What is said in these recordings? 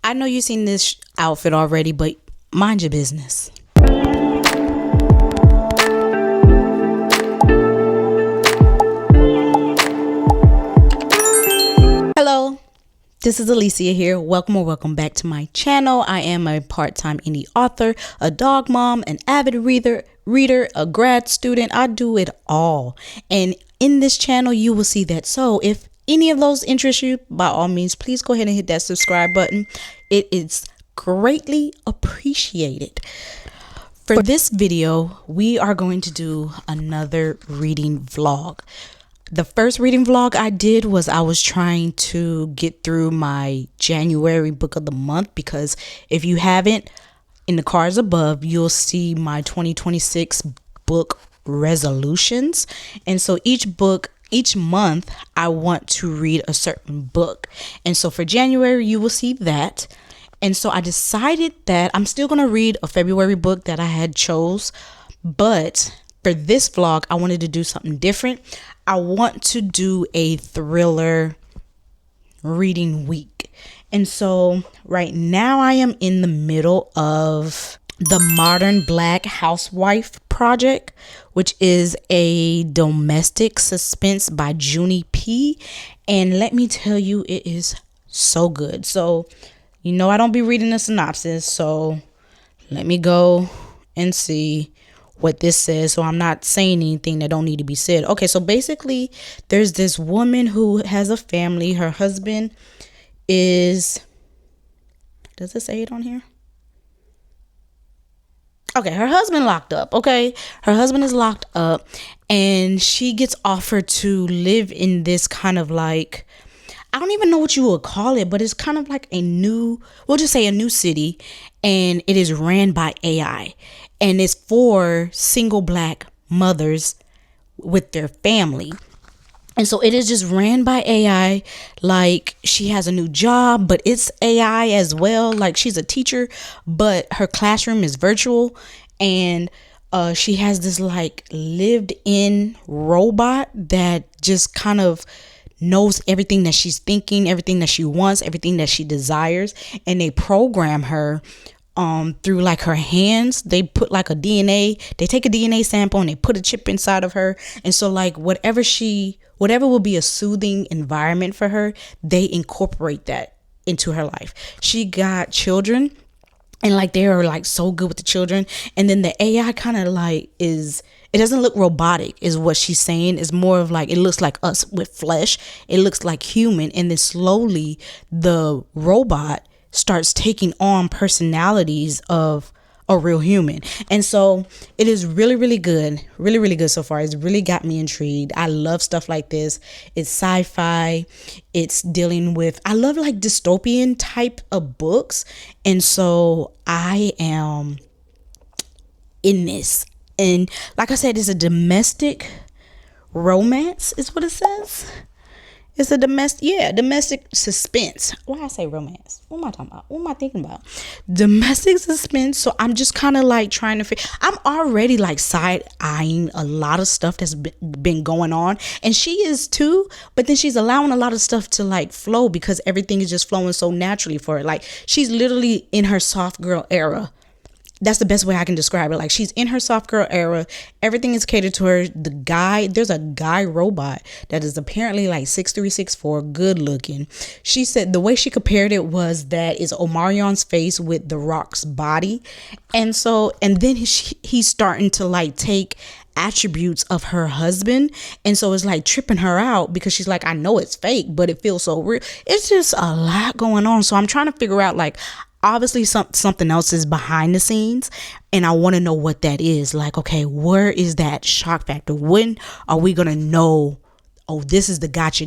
I know you've seen this outfit already, but mind your business. Hello, this is Alicia here. Welcome back to my channel. I am a part-time indie author, a dog mom, an avid reader, a grad student. I do it all. And in this channel, you will see that. So if any of those interest you, by all means, please go ahead and hit that subscribe button. It is greatly appreciated. For this video, we are going to do another reading vlog. The first reading vlog I did was I was trying to get through my January book of the month, because if you haven't, in the cards above, you'll see my 2026 book resolutions. And so each month, I want to read a certain book. And so for January, you will see that. And so I decided that I'm still going to read a February book that I had chose. But for this vlog, I wanted to do something different. I want to do a thriller reading week. And so right now I am in the middle of The Modern Black Housewife Project, which is a domestic suspense by Junie P. And let me tell you, it is so good. So, you know, I don't be reading the synopsis. So let me go and see what this says, so I'm not saying anything that don't need to be said. Okay, so basically there's this woman who has a family. Her husband is, does it say it on here? Okay, her husband locked up. Okay, her husband is locked up, and she gets offered to live in this kind of like, I don't even know what you would call it, but it's kind of like we'll just say a new city, and it is ran by AI. And it's for single black mothers with their family. And so it is just ran by AI. Like, she has a new job, but it's AI as well. Like, she's a teacher, but her classroom is virtual. And she has this like lived in robot that just kind of knows everything that she's thinking, everything that she wants, everything that she desires. And they program her through like her hands. They put like they take a DNA sample and they put a chip inside of her. And so like whatever will be a soothing environment for her, they incorporate that into her life. She got children, and like they are like so good with the children. And then the AI kind of like it doesn't look robotic is what she's saying. It's more of like, it looks like us with flesh. It looks like human. And then slowly the robot starts taking on personalities of a real human. And so it is really, really good. Really, really good so far. It's really got me intrigued. I love stuff like this. It's sci-fi. It's dealing with, I love like dystopian type of books. And so I am in this. And like I said, it's a domestic romance is what it says. It's a domestic suspense. Why I say romance? What am I talking about? What am I thinking about? Domestic suspense. So I'm just kind of like trying to figure. I'm already like side eyeing a lot of stuff that's been going on, and she is too. But then she's allowing a lot of stuff to like flow because everything is just flowing so naturally for her. Like, she's literally in her soft girl era. That's the best way I can describe it. Like, she's in her soft girl era. Everything is catered to her. There's a guy robot that is apparently like 6'3", 6'4", good looking. She said the way she compared it was that is Omarion's face with The Rock's body. And then he's starting to like take attributes of her husband. And so it's like tripping her out because she's like, I know it's fake, but it feels so real. It's just a lot going on. So I'm trying to figure out, like, obviously something else is behind the scenes, and I want to know what that is. Like, okay, where is that shock factor? When are we gonna know, oh, this is the gotcha,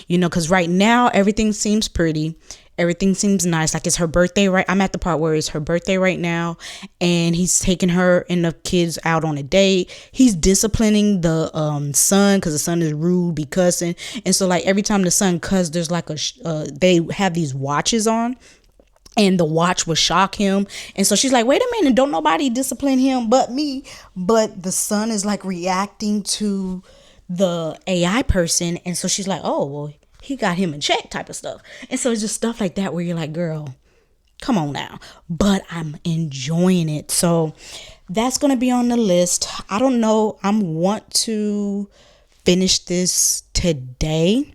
you know? Because right now everything seems pretty, everything seems nice. Like, it's her birthday, right? I'm at the part where it's her birthday right now, and he's taking her and the kids out on a date. He's disciplining the son because the son is rude, be cussing. And so like every time the son cuss, there's like they have these watches on, and the watch would shock him. And so she's like, wait a minute, don't nobody discipline him but me. But the son is like reacting to the AI person. And so she's like, oh, well, he got him in check type of stuff. And so it's just stuff like that where you're like, girl, Come on now. But I'm enjoying it. So that's going to be on the list. I don't know. I want to finish this today.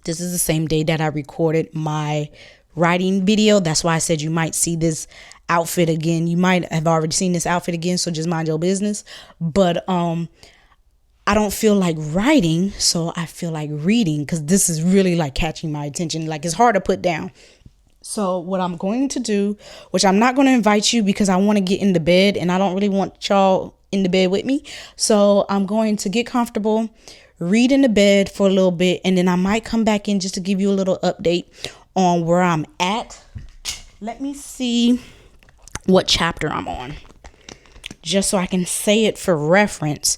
This is the same day that I recorded my writing video. That's why I said you might see this outfit again. You might have already seen this outfit again, so just mind your business. But I don't feel like writing, so I feel like reading, because this is really like catching my attention. Like, it's hard to put down. So what I'm going to do, which I'm not going to invite you because I want to get into bed and I don't really want y'all in the bed with me. So I'm going to get comfortable, read in the bed for a little bit, and then I might come back in just to give you a little update on where I'm at. Let me see what chapter I'm on, just so I can say it for reference,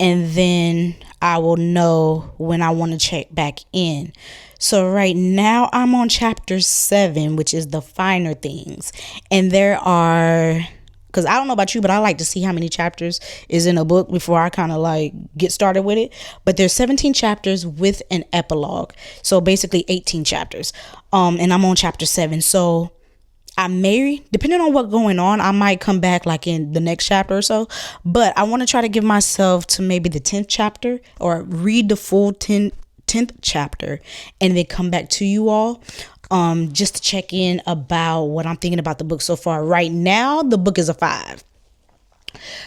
and then I will know when I want to check back in. So right now I'm on chapter 7, which is the finer things. And there are, because I don't know about you, but I like to see how many chapters is in a book before I kind of like get started with it. But there's 17 chapters with an epilogue. So basically 18 chapters. And I'm on chapter 7. So I may, depending on what's going on, I might come back like in the next chapter or so. But I want to try to give myself to maybe the 10th chapter, or read the full 10th chapter and then come back to you all just to check in about what I'm thinking about the book so far. Right now, the book is a 5.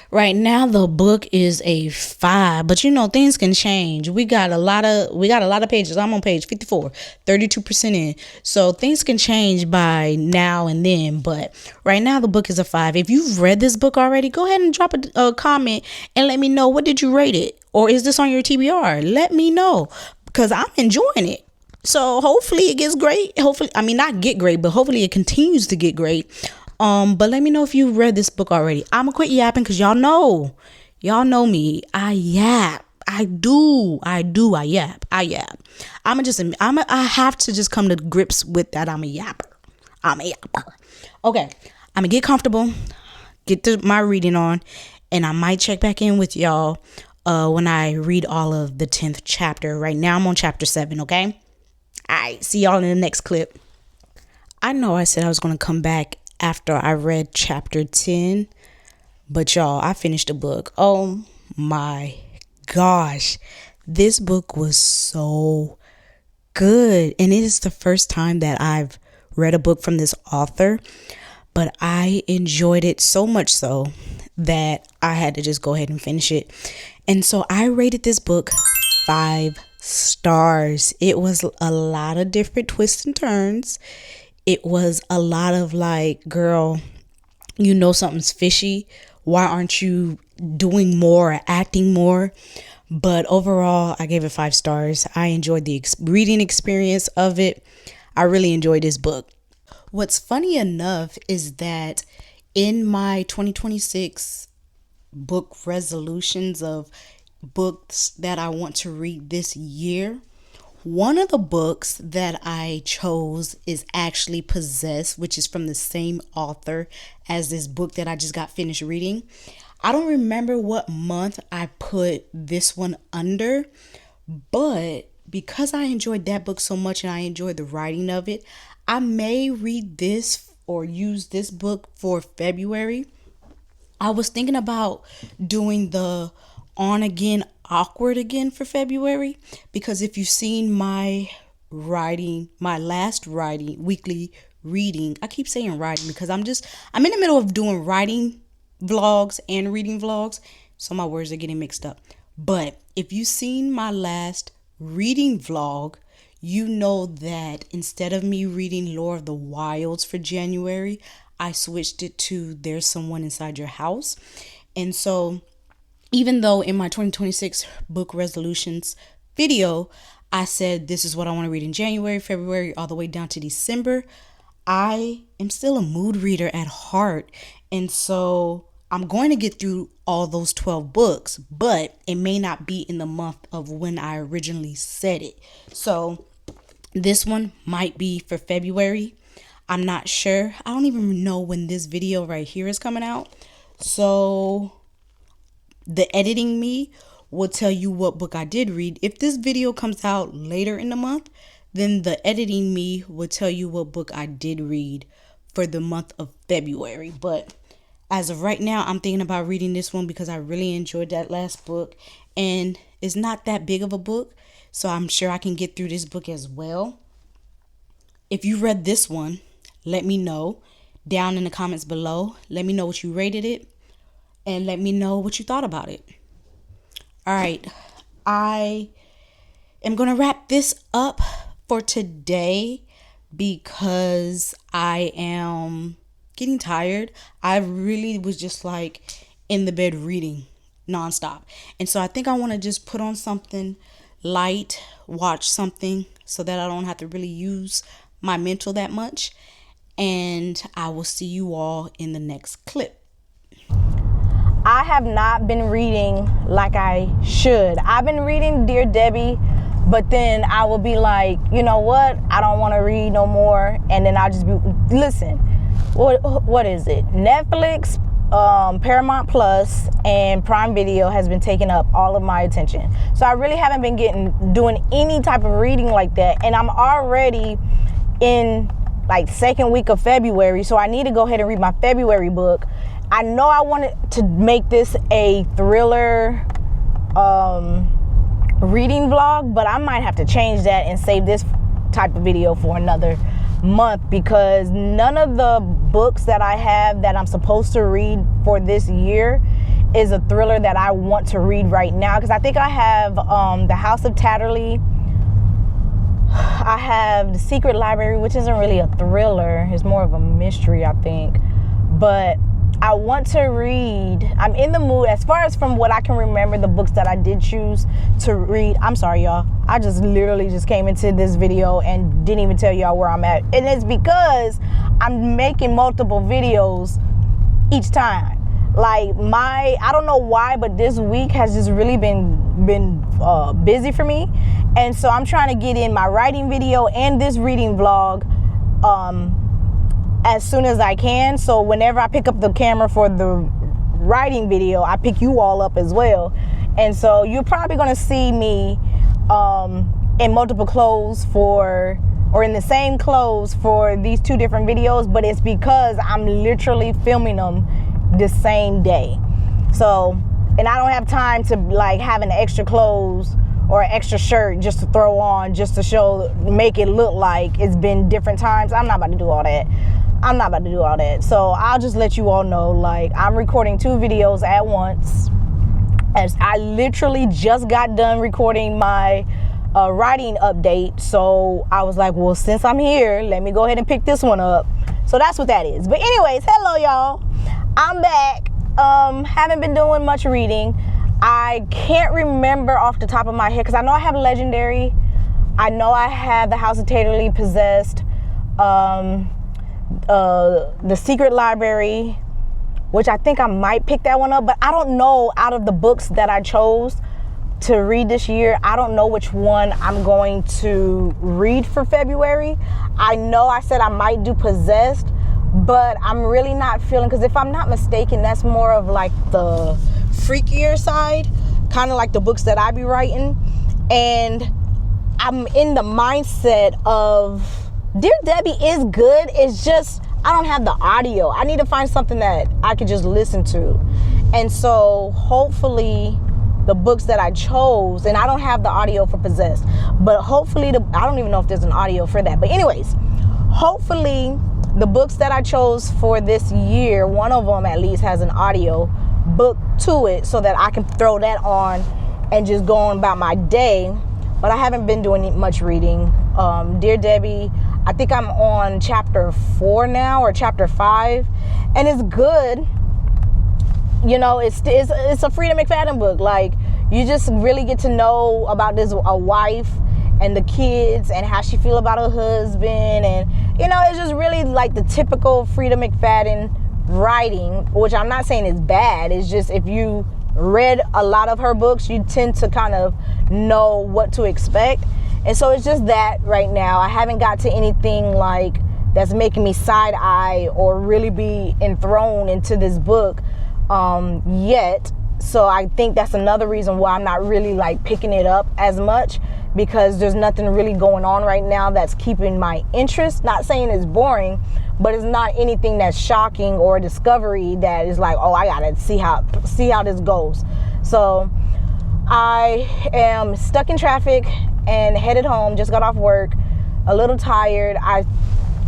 Right now the book is a 5, but you know, things can change. We got a lot of pages. I'm on page 54, 32% in. So things can change by now and then, but right now the book is a 5. If you've read this book already, go ahead and drop a comment and let me know, what did you rate it? Or is this on your TBR? Let me know, because I'm enjoying it. So hopefully it gets great. Hopefully, I mean, not get great, but hopefully it continues to get great. But let me know if you read this book already. I'm gonna quit yapping, because y'all know me. I yap. I yap. I have to just come to grips with that. I'm a yapper. Okay. I'm gonna get comfortable, get my reading on, and I might check back in with y'all when I read all of the 10th chapter. Right now I'm on chapter 7. Okay. All right. See y'all in the next clip. I know I said I was gonna come back after I read chapter 10, but y'all, I finished the book. Oh my gosh, this book was so good, and it is the first time that I've read a book from this author, but I enjoyed it so much so that I had to just go ahead and finish it. And so I rated this book 5 stars. It was a lot of different twists and turns. It was a lot of like, girl, you know something's fishy. Why aren't you doing more or acting more? But overall, I gave it 5 stars. I enjoyed the reading experience of it. I really enjoyed this book. What's funny enough is that in my 2026 book resolutions of books that I want to read this year, one of the books that I chose is actually Possessed, which is from the same author as this book that I just got finished reading. I don't remember what month I put this one under, but because I enjoyed that book so much and I enjoyed the writing of it, I may read this or use this book for February. I was thinking about doing the On Again, Awkward Again for February, because if you've seen my last weekly reading, I keep saying writing because I'm in the middle of doing writing vlogs and reading vlogs, so my words are getting mixed up. But if you've seen my last reading vlog, you know that instead of me reading Lore of the Wilds for January, I switched it to There's Someone Inside Your House. And so even though in my 2026 book resolutions video, I said this is what I want to read in January, February, all the way down to December, I am still a mood reader at heart. And so I'm going to get through all those 12 books, but it may not be in the month of when I originally said it. So this one might be for February. I'm not sure. I don't even know when this video right here is coming out. So the editing me will tell you what book I did read. If this video comes out later in the month, then the editing me will tell you what book I did read for the month of February. But as of right now, I'm thinking about reading this one because I really enjoyed that last book. And it's not that big of a book, so I'm sure I can get through this book as well. If you read this one, let me know down in the comments below. Let me know what you rated it, and let me know what you thought about it. All right, I am going to wrap this up for today because I am getting tired. I really was just like in the bed reading nonstop. And so I think I want to just put on something light, watch something so that I don't have to really use my mental that much. And I will see you all in the next clip. I have not been reading like I should. I've been reading Dear Debbie, but then I will be like, you know what? I don't want to read no more. And then I'll just be, listen, what is it? Netflix, Paramount Plus, and Prime Video has been taking up all of my attention. So I really haven't been doing any type of reading like that. And I'm already in like second week of February. So I need to go ahead and read my February book. I know I wanted to make this a thriller reading vlog, but I might have to change that and save this type of video for another month, because none of the books that I have that I'm supposed to read for this year is a thriller that I want to read right now. Because I think I have The House of Tatterley, I have The Secret Library, which isn't really a thriller, it's more of a mystery, I think. But I want to read, I'm in the mood, as far as from what I can remember, the books that I did choose to read. I'm sorry, y'all. I just literally just came into this video and didn't even tell y'all where I'm at. And it's because I'm making multiple videos each time. Like I don't know why, but this week has just really been busy for me. And so I'm trying to get in my writing video and this reading vlog as soon as I can. So whenever I pick up the camera for the writing video, I pick you all up as well. And so you're probably going to see me in multiple clothes or in the same clothes for these two different videos, but it's because I'm literally filming them the same day. So, and I don't have time to like have an extra clothes or an extra shirt just to throw on, just to make it look like it's been different times. I'm not about to do all that. So I'll just let you all know, like, I'm recording 2 videos at once, as I literally just got done recording my writing update. So I was like, well, since I'm here, let me go ahead and pick this one up. So that's what that is. But anyways, hello y'all, I'm back. Haven't been doing much reading. I can't remember off the top of my head, because I know I have Legendary, I know I have The House of Tatterley, Possessed, The Secret Library, which I think I might pick that one up, but I don't know, out of the books that I chose to read this year, I don't know which one I'm going to read for February. I know I said I might do Possessed, but I'm really not feeling, because if I'm not mistaken, that's more of like the freakier side, kind of like the books that I be writing. And I'm in the mindset of Dear Debbie is good, it's just I don't have the audio. I need to find something that I could just listen to. And so hopefully the books that I chose, and I don't have the audio for Possessed, but hopefully I don't even know if there's an audio for that, but anyways, hopefully the books that I chose for this year, one of them at least has an audio book to it, so that I can throw that on and just go on about my day. But I haven't been doing much reading. Dear Debbie, I think I'm on chapter 4 now, or chapter 5, and it's good. You know, it's a Frida McFadden book. Like, you just really get to know about a wife and the kids and how she feel about her husband, and you know, it's just really like the typical Frida McFadden writing, which I'm not saying is bad. It's just, if you read a lot of her books, you tend to kind of know what to expect. And so it's just that right now. I haven't got to anything like that's making me side eye or really be enthroned into this book yet. So I think that's another reason why I'm not really like picking it up as much, because there's nothing really going on right now that's keeping my interest. Not saying it's boring, but it's not anything that's shocking or a discovery that is like, oh, I gotta see how this goes. So I am stuck in traffic and headed home. Just got off work, a little tired. I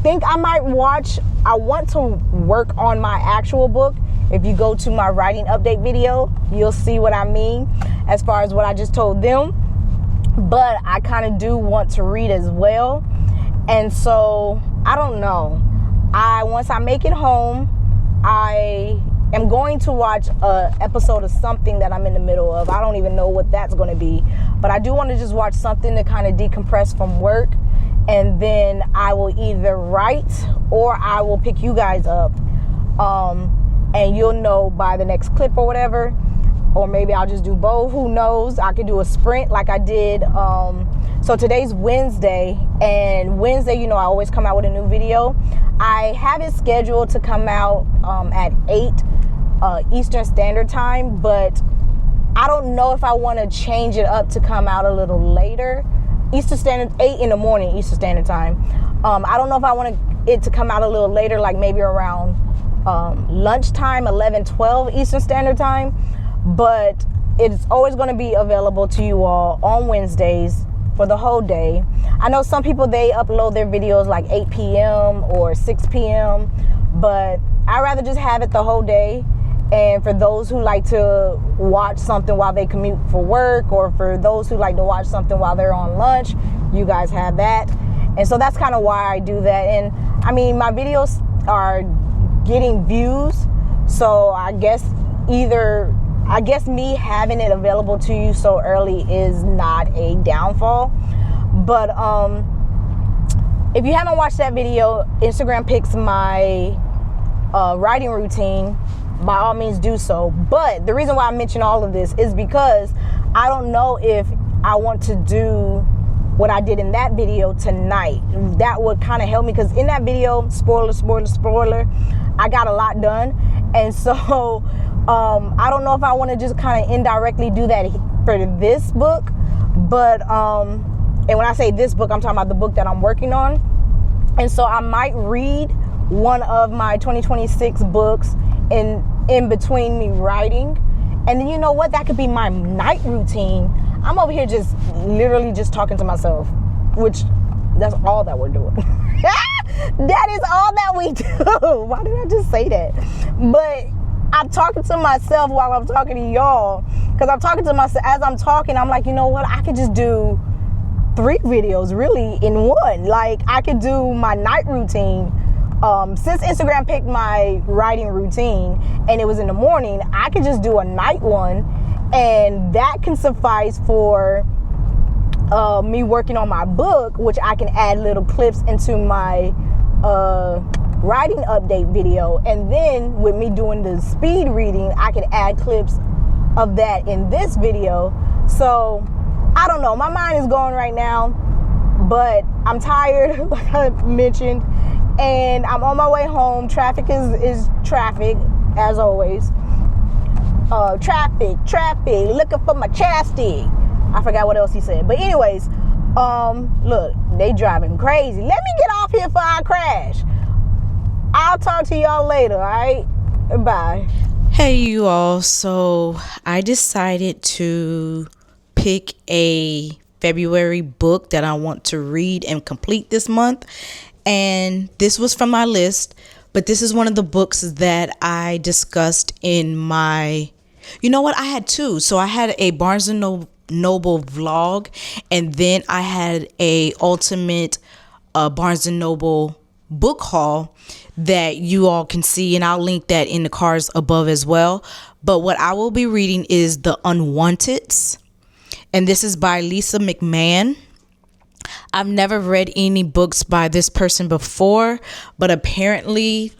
think I want to work on my actual book. If you go to my writing update video, you'll see what I mean as far as what I just told them. But I kind of do want to read as well. And so I don't know. Once I make it home, I am going to watch an episode of something that I'm in the middle of. I don't even know what that's going to be. But I do want to just watch something to kind of decompress from work. And then I will either write or I will pick you guys up. And you'll know by the next clip or whatever. Or maybe I'll just do both. Who knows? I could do a sprint like I did. So today's Wednesday. And Wednesday, you know, I always come out with a new video. I have it scheduled to come out at 8 Eastern Standard Time. But I don't know if I want to change it up to come out a little later. 8 in the morning Eastern Standard Time. I don't know if I want it to come out a little later, like maybe around lunchtime, 11-12 Eastern Standard Time. But it's always going to be available to you all on Wednesdays for the whole day. I know some people, they upload their videos like 8 p.m. or 6 p.m. But I'd rather just have it the whole day. And for those who like to watch something while they commute for work, or for those who like to watch something while they're on lunch, you guys have that. And so that's kind of why I do that. And I mean, my videos are getting views. So I guess me having it available to you so early is not a downfall. But if you haven't watched that video, Instagram picks my writing routine, by all means do so. But the reason why I mention all of this is because I don't know if I want to do what I did in that video tonight. That would kind of help me, because in that video, spoiler, I got a lot done. And so I don't know if I want to just kind of indirectly do that for this book. But and when I say this book, I'm talking about the book that I'm working on. And so I might read one of my 2026 books in between me writing. And then, you know what, that could be my night routine. I'm over here just literally just talking to myself, which that's all that we're doing. That is all that we do. Why did I just say that? But I'm talking to myself while I'm talking to y'all, because I'm talking to myself as I'm talking. I'm like, you know what, I could just do 3 videos really in one. Like, I could do my night routine. Since Instagram picked my writing routine and it was in the morning, I could just do a night one, and that can suffice for me working on my book, which I can add little clips into my writing update video. And then with me doing the speed reading, I can add clips of that in this video. So I don't know, my mind is going right now, but I'm tired, like I mentioned. And I'm on my way home. Traffic is traffic, as always. Traffic, looking for my chapstick. I forgot what else he said. But anyways, look, they driving crazy. Let me get off here before I crash. I'll talk to y'all later, all right? Bye. Hey, you all. So I decided to pick a February book that I want to read and complete this month. And this was from my list, but this is one of the books that I discussed in my, you know what, I had 2. So I had a Barnes & Noble vlog, and then I had a ultimate Barnes & Noble book haul that you all can see, and I'll link that in the cards above as well. But what I will be reading is The Unwanteds, and this is by Lisa McMahon. I've never read any books by this person before, but apparently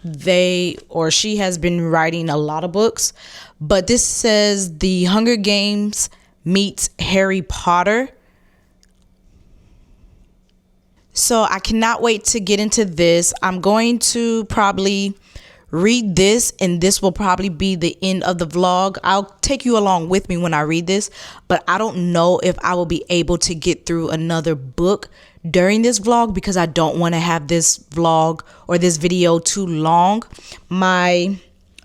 she has been writing a lot of books. But this says The Hunger Games meets Harry Potter. So I cannot wait to get into this. I'm going to probably read this, and this will probably be the end of the vlog. I'll take you along with me when I read this, but I don't know if I will be able to get through another book during this vlog because I don't want to have this vlog or this video too long. My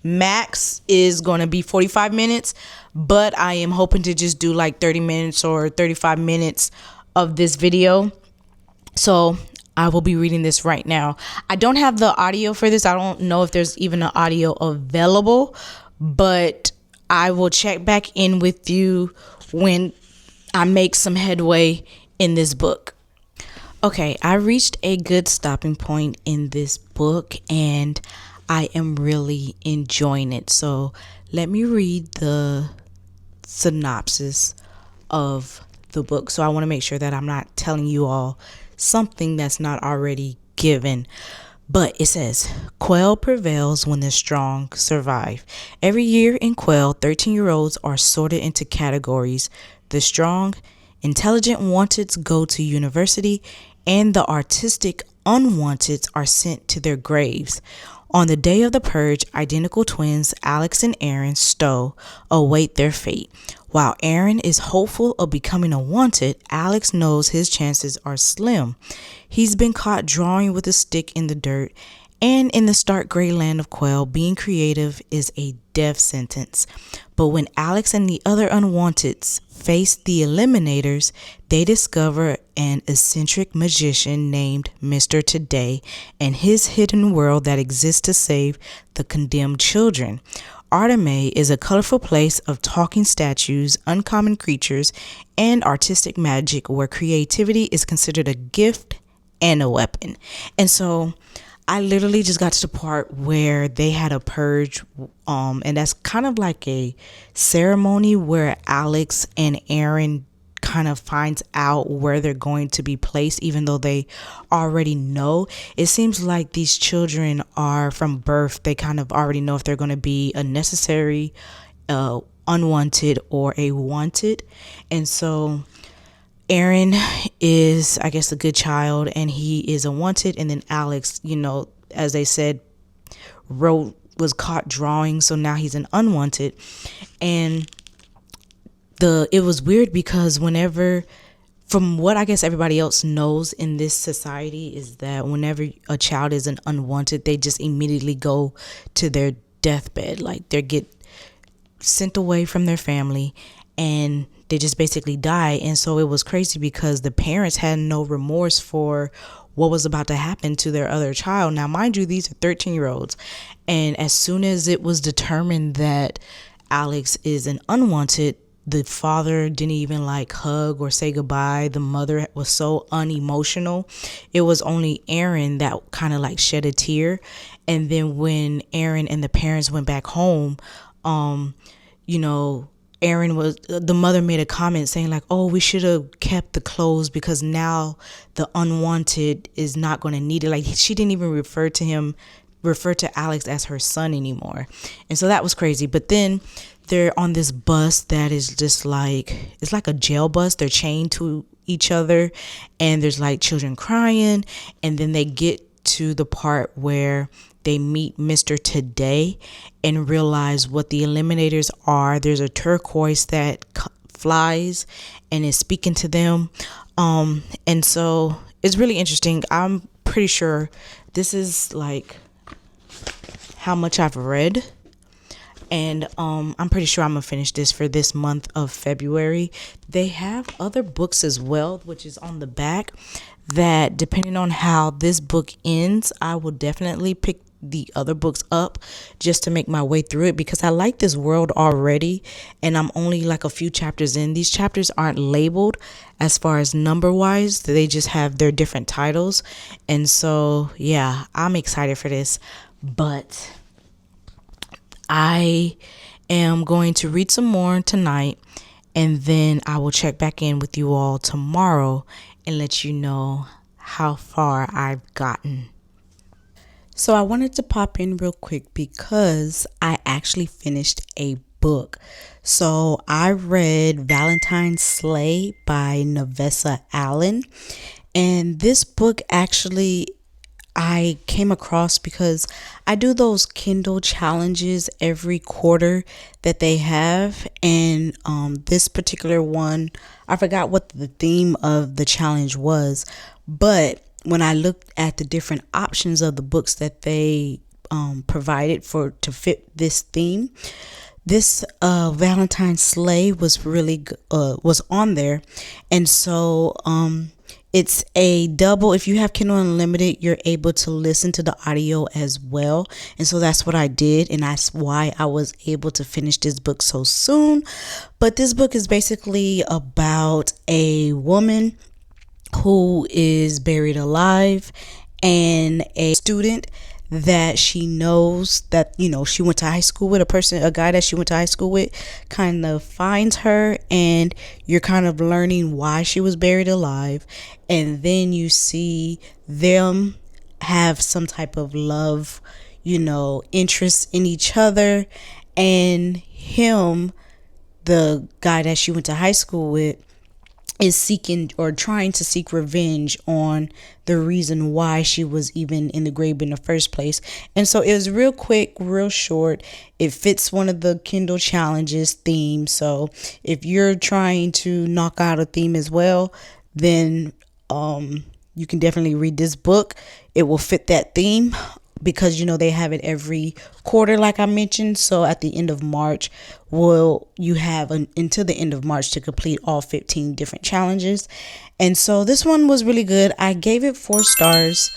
max is going to be 45 minutes, but I am hoping to just do like 30 minutes or 35 minutes of this video. So I will be reading this right now. I don't have the audio for this. I don't know if there's even an audio available, but I will check back in with you when I make some headway in this book. Okay, I reached a good stopping point in this book and I am really enjoying it. So let me read the synopsis of the book. So I want to make sure that I'm not telling you all something that's not already given. But it says, Quell prevails when the strong survive. Every year in Quell, 13-year-olds are sorted into categories. The strong, intelligent wanteds go to university, and the artistic unwanteds are sent to their graves. On the day of the purge, identical twins Alex and Aaron Stowe await their fate. While Aaron is hopeful of becoming a wanted, Alex knows his chances are slim. He's been caught drawing with a stick in the dirt, and in the stark gray land of Quell, being creative is a death sentence. But when Alex and the other unwanteds face the eliminators, they discover an eccentric magician named Mr. Today and his hidden world that exists to save the condemned children. Arteme is a colorful place of talking statues, uncommon creatures, and artistic magic where creativity is considered a gift and a weapon. And so I literally just got to the part where they had a purge, and that's kind of like a ceremony where Alex and Aaron kind of finds out where they're going to be placed, even though they already know. It seems like these children are from birth. They kind of already know if they're going to be a necessary, unwanted, or a wanted. And so Aaron is, I guess, a good child, and he is a wanted. And then Alex, you know, as they said, was caught drawing, so now he's an unwanted. And it was weird because whenever, from what I guess everybody else knows in this society, is that whenever a child is an unwanted, they just immediately go to their deathbed. Like they get sent away from their family and they just basically die. And so it was crazy because the parents had no remorse for what was about to happen to their other child. Now, mind you, these are 13-year-olds. And as soon as it was determined that Alex is an unwanted, the father didn't even like hug or say goodbye. The mother was so unemotional. It was only Aaron that kind of like shed a tear. And then when Aaron and the parents went back home, you know, the mother made a comment saying like, oh, we should have kept the clothes because now the unwanted is not going to need it. Like she didn't even refer to Alex as her son anymore. And so that was crazy. But then they're on this bus that is just like, it's like a jail bus. They're chained to each other and there's like children crying. And then they get to the part where they meet Mr. Today and realize what the eliminators are. There's a turquoise that flies and is speaking to them. And so it's really interesting. I'm pretty sure this is like how much I've read. And I'm pretty sure I'm gonna finish this for this month of February. They have other books as well, which is on the back, that depending on how this book ends, I will definitely pick the other books up just to make my way through it because I like this world already and I'm only like a few chapters in. These chapters aren't labeled as far as number wise. They just have their different titles. And so yeah, I'm excited for this. But I am going to read some more tonight and then I will check back in with you all tomorrow and let you know how far I've gotten. So I wanted to pop in real quick because I actually finished a book. So I read Valentine's Sleigh by Nevessa Allen. And this book actually, I came across because I do those Kindle challenges every quarter that they have. And this particular one, I forgot what the theme of the challenge was. But when I looked at the different options of the books that they provided for to fit this theme, this Valentine's Sleigh was really was on there. And so it's a double. If you have Kindle Unlimited, you're able to listen to the audio as well. And so that's what I did. And that's why I was able to finish this book so soon. But this book is basically about a woman who is buried alive, and a student that she knows that, you know, she went to high school with, a guy that she went to high school with kind of finds her, and you're kind of learning why she was buried alive. And then you see them have some type of love, you know, interest in each other, and him, the guy that she went to high school with, is seeking or trying to seek revenge on the reason why she was even in the grave in the first place. And so it was real quick, real short. It fits one of the Kindle challenges themes. So if you're trying to knock out a theme as well, then you can definitely read this book. It will fit that theme, because, you know, they have it every quarter, like I mentioned. So at the end of March, you have until the end of March to complete all 15 different challenges. And so this one was really good. I gave it 4 stars.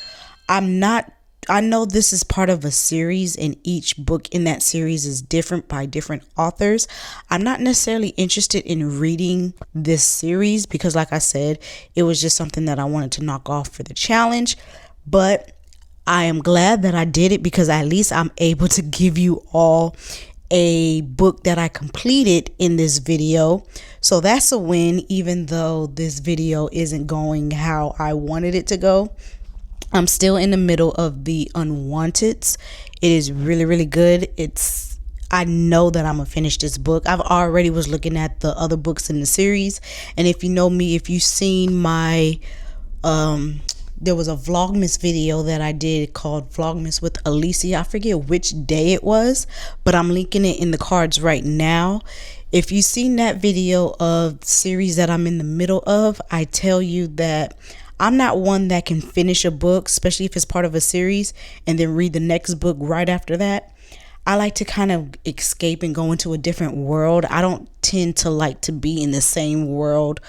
I know this is part of a series, and each book in that series is different by different authors. I'm not necessarily interested in reading this series because, like I said, it was just something that I wanted to knock off for the challenge. But I am glad that I did it, because at least I'm able to give you all a book that I completed in this video. So that's a win, even though this video isn't going how I wanted it to go. I'm still in the middle of the Unwanteds. It is really, really good. I know that I'm gonna finish this book. I've already was looking at the other books in the series, and if you know me, if you've seen my there was a Vlogmas video that I did called Vlogmas with Alicia. I forget which day it was, but I'm linking it in the cards right now. If you've seen that video of the series that I'm in the middle of, I tell you that I'm not one that can finish a book, especially if it's part of a series, and then read the next book right after that. I like to kind of escape and go into a different world. I don't tend to like to be in the same world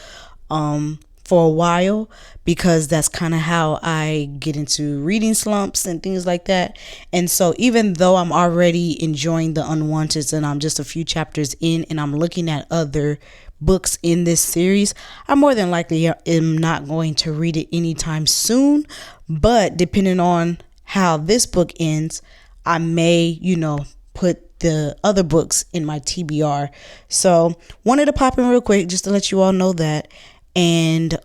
for a while, because that's kind of how I get into reading slumps and things like that. And so even though I'm already enjoying the Unwanteds and I'm just a few chapters in, and I'm looking at other books in this series, I more than likely am not going to read it anytime soon. But depending on how this book ends, I may, you know, put the other books in my TBR. So wanted to pop in real quick just to let you all know that. And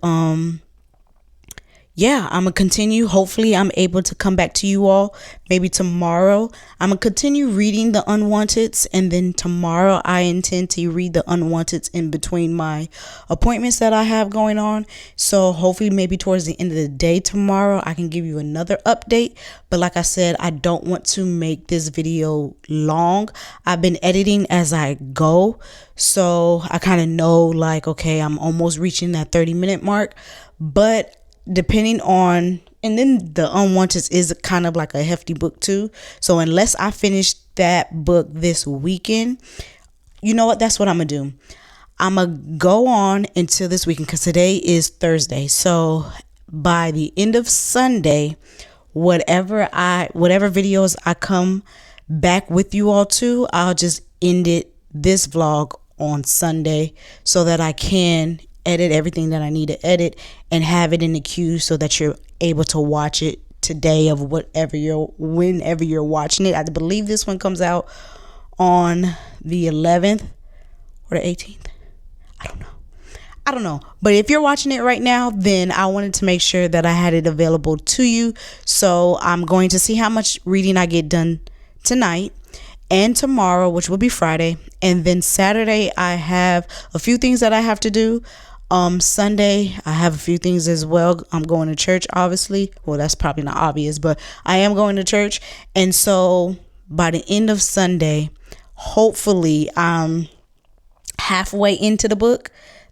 yeah, I'm gonna continue. Hopefully I'm able to come back to you all maybe tomorrow. I'm gonna continue reading the Unwanteds, and then tomorrow I intend to read the Unwanteds in between my appointments that I have going on. So hopefully maybe towards the end of the day tomorrow I can give you another update. But like I said, I don't want to make this video long. I've been editing as I go, so I kind of know, like, okay, I'm almost reaching that 30-minute mark. But depending on, and then the Unwanteds is kind of like a hefty book too. So unless I finish that book this weekend, you know what, that's what I'm gonna do. I'm gonna go on until this weekend, because today is Thursday. So by the end of Sunday, whatever videos I come back with you all to, I'll just end this vlog on Sunday, so that I can edit everything that I need to edit and have it in the queue, so that you're able to watch it today of whenever you're watching it. I believe this one comes out on the 11th or the 18th. I don't know. But if you're watching it right now, then I wanted to make sure that I had it available to you. So I'm going to see how much reading I get done tonight and tomorrow, which will be Friday. And then Saturday, I have a few things that I have to do. Sunday, I have a few things as well. I'm going to church, obviously. Well, that's probably not obvious, but I am going to church. And so by the end of Sunday, hopefully I'm halfway into the book.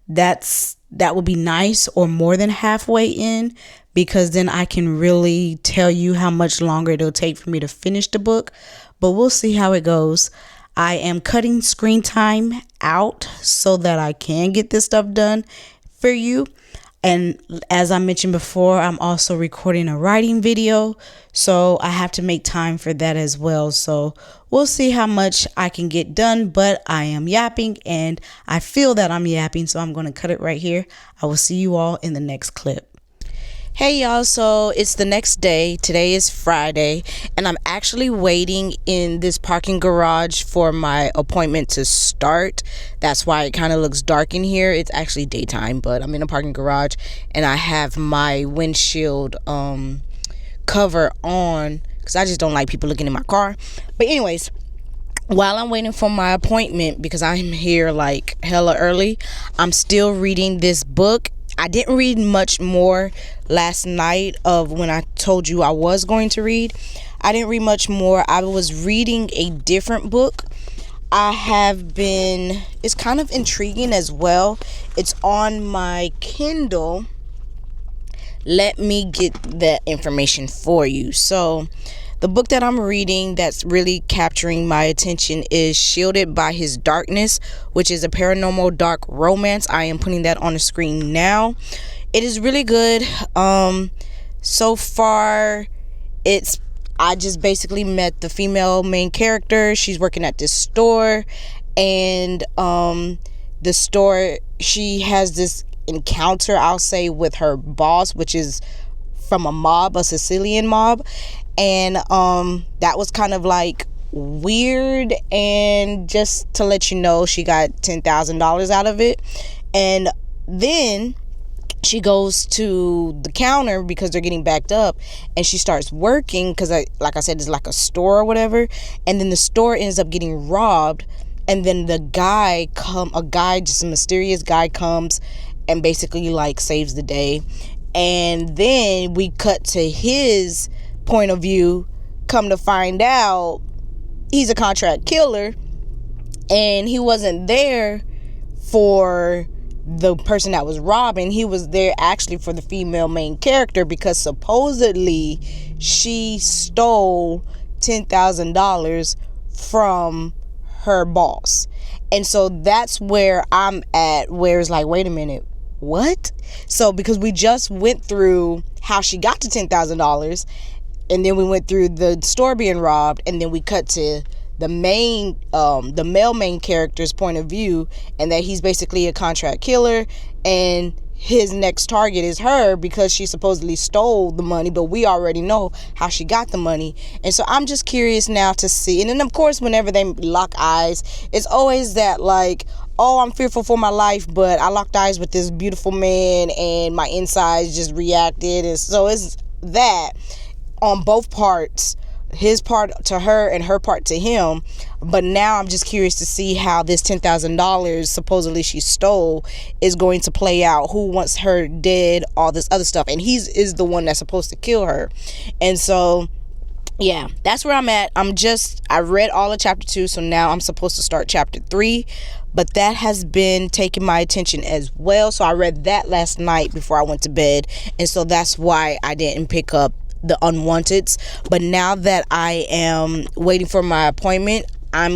That would be nice, or more than halfway in, because then I can really tell you how much longer it'll take for me to finish the book. But we'll see how it goes. I am cutting screen time out so that I can get this stuff done for you. And as I mentioned before, I'm also recording a writing video, so I have to make time for that as well. So we'll see how much I can get done, but I am yapping and I feel that I'm yapping, so I'm going to cut it right here. I will see you all in the next clip. Hey y'all, so it's the next day. Today is Friday, and I'm actually waiting in this parking garage for my appointment to start. That's why it kind of looks dark in here. It's actually daytime, but I'm in a parking garage, and I have my windshield cover on because I just don't like people looking in my car. But anyways, while I'm waiting for my appointment, because I'm here like hella early, I'm still reading this book. I didn't read much more last night of when I told you I was going to read. I didn't read much more. I was reading a different book. It's kind of intriguing as well. It's on my Kindle. Let me get that information for you. So the book that I'm reading that's really capturing my attention is Shielded by His Darkness, which is a paranormal dark romance. I am putting that on the screen now. It is really good. So far, I just basically met the female main character. She's working at this store, and the store, she has this encounter, I'll say, with her boss, which is from a Sicilian mob. And that was kind of like weird, and just to let you know, she got $10,000 out of it. And then she goes to the counter because they're getting backed up, and she starts working because, like I said, it's like a store or whatever. And then the store ends up getting robbed, and then just a mysterious guy comes and basically like saves the day. And then we cut to his point of view. Come to find out, he's a contract killer, and he wasn't there for the person that was robbing. He was there actually for the female main character, because supposedly she stole $10,000 from her boss. And so that's where I'm at, where it's like, wait a minute, what? So because we just went through how she got to $10,000, and then we went through the store being robbed, and then we cut to the male main character's point of view, and that he's basically a contract killer, and his next target is her because she supposedly stole the money, but we already know how she got the money. And so I'm just curious now to see. And then of course, whenever they lock eyes, it's always that like, oh, I'm fearful for my life, but I locked eyes with this beautiful man and my insides just reacted. And so it's that on both parts, his part to her and her part to him. But now I'm just curious to see how this $10,000 supposedly she stole is going to play out. Who wants her dead, all this other stuff, and is the one that's supposed to kill her. And so yeah, that's where I'm at. I read all of chapter 2, so now I'm supposed to start chapter 3, but that has been taking my attention as well. So I read that last night before I went to bed, and so that's why I didn't pick up the Unwanteds. But now that I am waiting for my appointment, I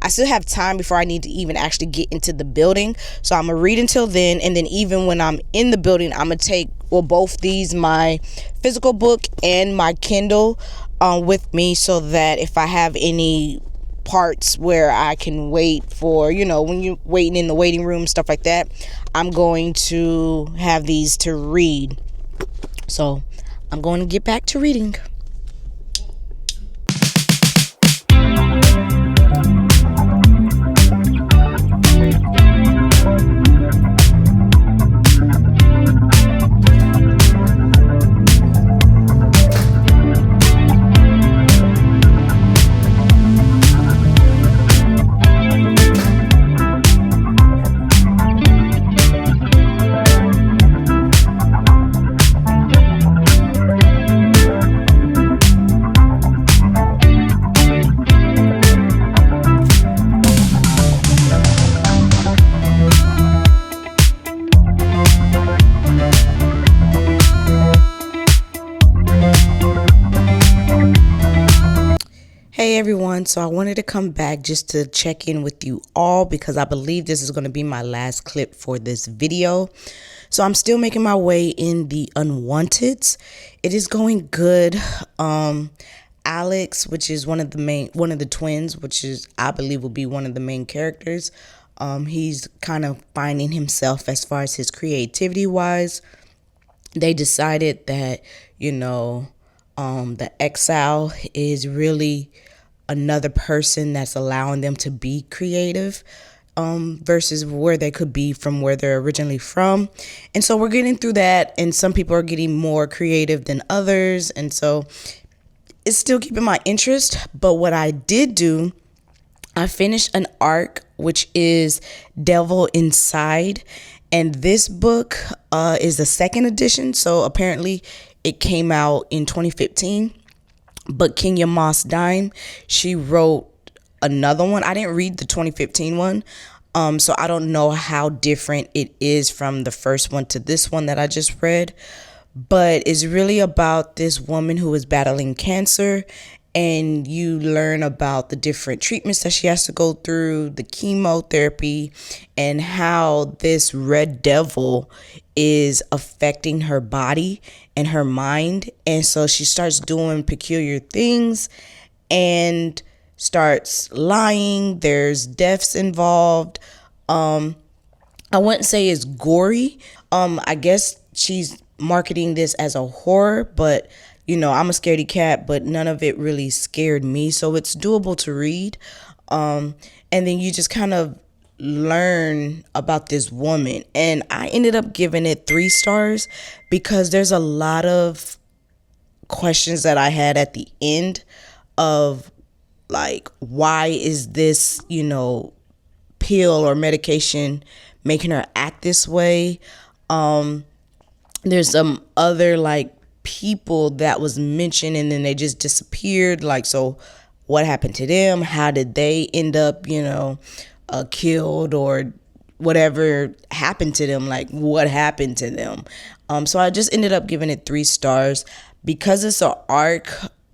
still have time before I need to even actually get into the building. So I'm gonna read until then, and then even when I'm in the building, I'm gonna take both these, my physical book and my Kindle, with me, so that if I have any parts where I can wait for, when you're waiting in the waiting room, stuff like that, I'm going to have these to read. So I'm going to get back to reading. Hey everyone, so I wanted to come back just to check in with you all because I believe this is going to be my last clip for this video. So I'm still making my way in the Unwanteds. It is going good. Alex, which is one of the twins, which is I believe will be one of the main characters. He's kind of finding himself as far as his creativity wise. They decided that, the exile is really another person that's allowing them to be creative versus where they could be from where they're originally from. And so we're getting through that, and some people are getting more creative than others. And so it's still keeping my interest. But what I did do, I finished an arc, which is Devil Inside. And this book is the second edition. So apparently it came out in 2015. But Kenya Moss Dime, she wrote another one. I didn't read the 2015 one. So I don't know how different it is from the first one to this one that I just read. But it's really about this woman who is battling cancer. And you learn about the different treatments that she has to go through, the chemotherapy, and how this red devil is affecting her body and her mind. And so she starts doing peculiar things and starts lying. There's deaths involved. I wouldn't say it's gory. I guess she's marketing this as a horror, but I'm a scaredy cat, but none of it really scared me. So it's doable to read. And then you just kind of learn about this woman. And I ended up giving it 3 stars because there's a lot of questions that I had at the end of like, why is this, pill or medication making her act this way? There's some other people that was mentioned and then they just disappeared. So what happened to them? How did they end up, killed, or whatever happened to them? What happened to them? So I just ended up giving it 3 stars because it's an arc.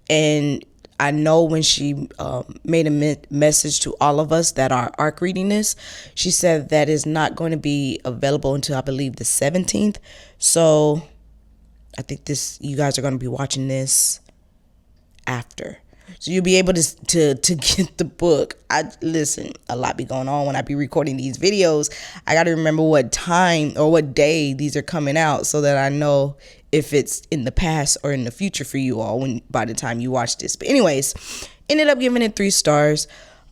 And I know when she made a message to all of us that are arc reading this, she said that is not going to be available until I believe the 17th. So I think you guys are going to be watching this after. So you'll be able to get the book. Listen, a lot be going on when I be recording these videos. I got to remember what time or what day these are coming out so that I know if it's in the past or in the future for you all by the time you watch this. But anyways, ended up giving it 3 stars.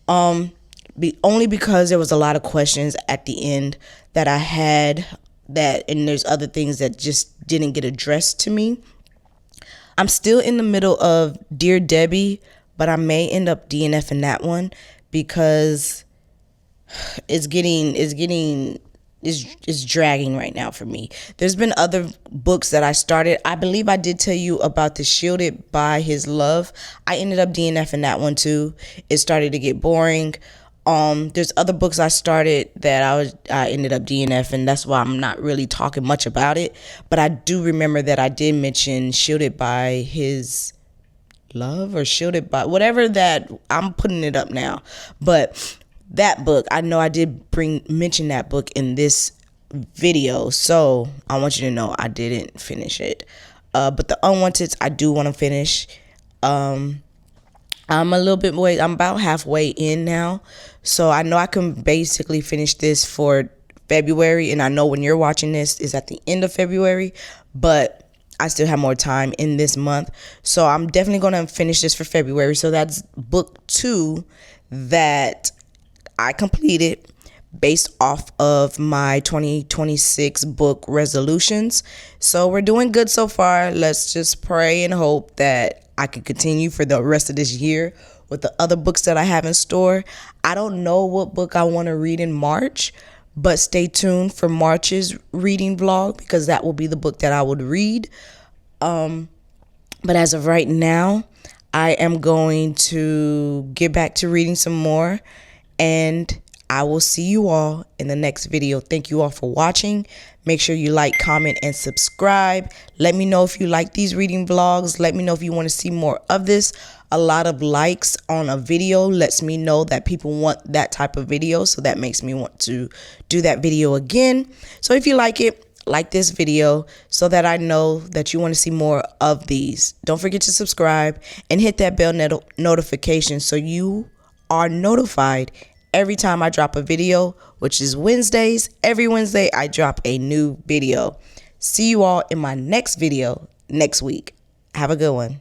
Only because there was a lot of questions at the end that I had and there's other things that just didn't get addressed to me. I'm still in the middle of Dear Debbie, but I may end up DNFing that one because it's dragging right now for me. There's been other books that I started. I believe I did tell you about the Shielded by His Love. I ended up DNFing that one too. It started to get boring. There's other books I started that I ended up DNFing. That's why I'm not really talking much about it. But I do remember that I did mention Shielded by His Love or Shielded by whatever that. I'm putting it up now. But that book, I know I did mention that book in this video. So I want you to know I didn't finish it. But the Unwanteds, I do want to finish. I'm about halfway in now. So I know I can basically finish this for February. And I know when you're watching this is at the end of February. But I still have more time in this month. So I'm definitely going to finish this for February. So that's book 2 that I completed based off of my 2026 book resolutions. So we're doing good so far. Let's just pray and hope that I can continue for the rest of this year with the other books that I have in store. I don't know what book I want to read in March, but stay tuned for March's reading vlog because that will be the book that I would read. But as of right now, I am going to get back to reading some more, and I will see you all in the next video. Thank you all for watching. Make sure you like, comment, and subscribe. Let me know if you like these reading vlogs. Let me know if you want to see more of this. A lot of likes on a video lets me know that people want that type of video, so that makes me want to do that video again. So if you like it, like this video so that I know that you want to see more of these. Don't forget to subscribe and hit that bell notification so you are notified every time I drop a video, which is Wednesdays. Every Wednesday I drop a new video. See you all in my next video next week. Have a good one.